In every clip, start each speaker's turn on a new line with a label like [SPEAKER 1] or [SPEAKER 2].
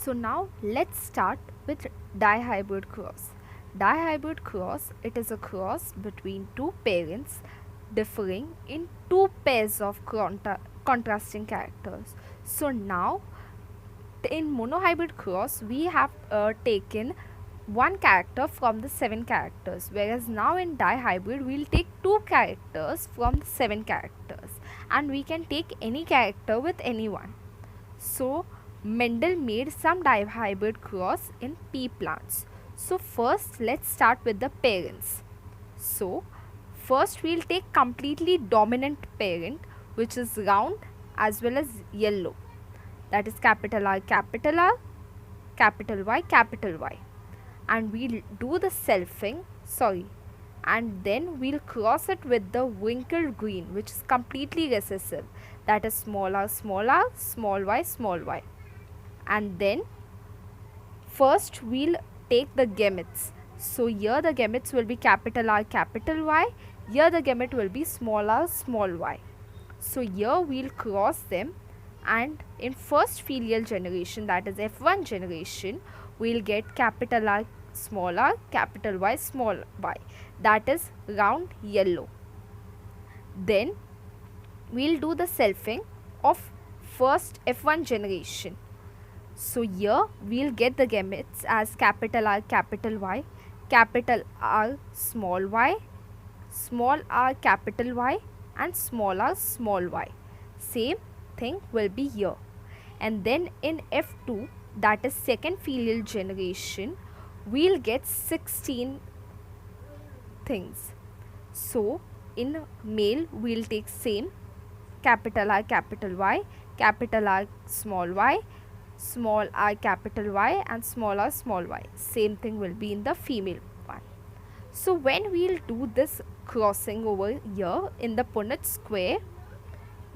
[SPEAKER 1] So now let's start with dihybrid cross. Dihybrid cross, it is a cross between two parents differing in two pairs of contrasting characters. So now in monohybrid cross we have taken one character from the 7 characters, whereas now in dihybrid we'll take 2 characters from the 7 characters, and we can take any character with anyone. So Mendel made some dihybrid cross in pea plants. So first let's start with the parents. So first we'll take completely dominant parent, which is round as well as yellow, that is capital R, capital R, capital Y, capital Y, and we'll do the selfing, and then we'll cross it with the wrinkled green, which is completely recessive, that is small r, small r, small y, and then first we'll take the gametes. So here the gametes will be capital R, capital Y, here the gamete will be small r, small y. So here we'll cross them, and in first filial generation, that is F1 generation, we'll get capital R, small r, capital Y, small y, that is round yellow. Then we'll do the selfing of first F1 generation. So here we'll get the gametes as capital R, capital Y, capital R, small r, capital Y, and small r, small y. Same thing will be here. And then in F2, that is second filial generation, we'll get 16 things. So in male we'll take same capital R, capital Y, capital R, small r, capital Y, and small r, small y. Same thing will be in the female one. So when we'll do this crossing over here in the Punnett square,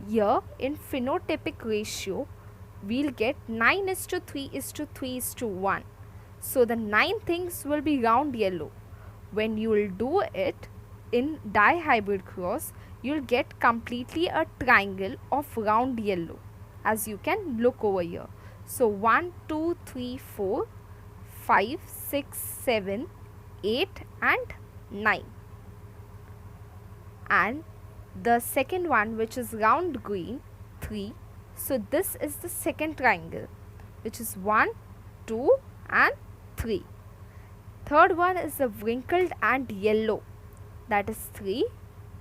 [SPEAKER 1] here in phenotypic ratio we'll get 9:3:3:1. So the 9 things will be round yellow. When you will do it in dihybrid cross, you'll get completely a triangle of round yellow, as you can look over here. So 1, 2, 3, 4, 5, 6, 7, 8 and 9. And the second one, which is round green, 3. So this is the second triangle, which is 1, 2 and 3. Third one is the wrinkled and yellow, that is 3.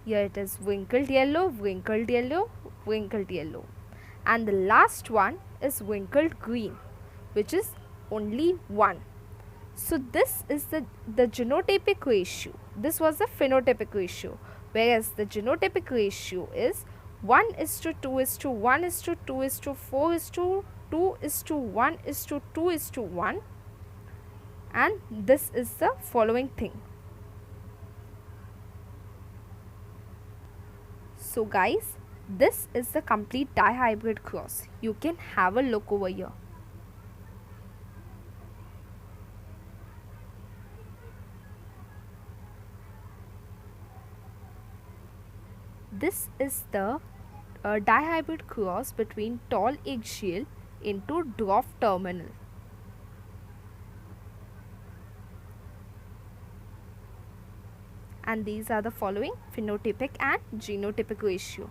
[SPEAKER 1] Here it is wrinkled yellow, wrinkled yellow, wrinkled yellow. And the last one is wrinkled green, which is only 1. So this is the genotypic ratio. This was the phenotypic ratio, whereas the genotypic ratio is 1:2:1:2:4:2:1:2:1, and this is the following thing. So guys, this is the complete dihybrid cross. You can have a look over here. This is the dihybrid cross between tall eggshell into dwarf terminal. And these are the following phenotypic and genotypic ratio.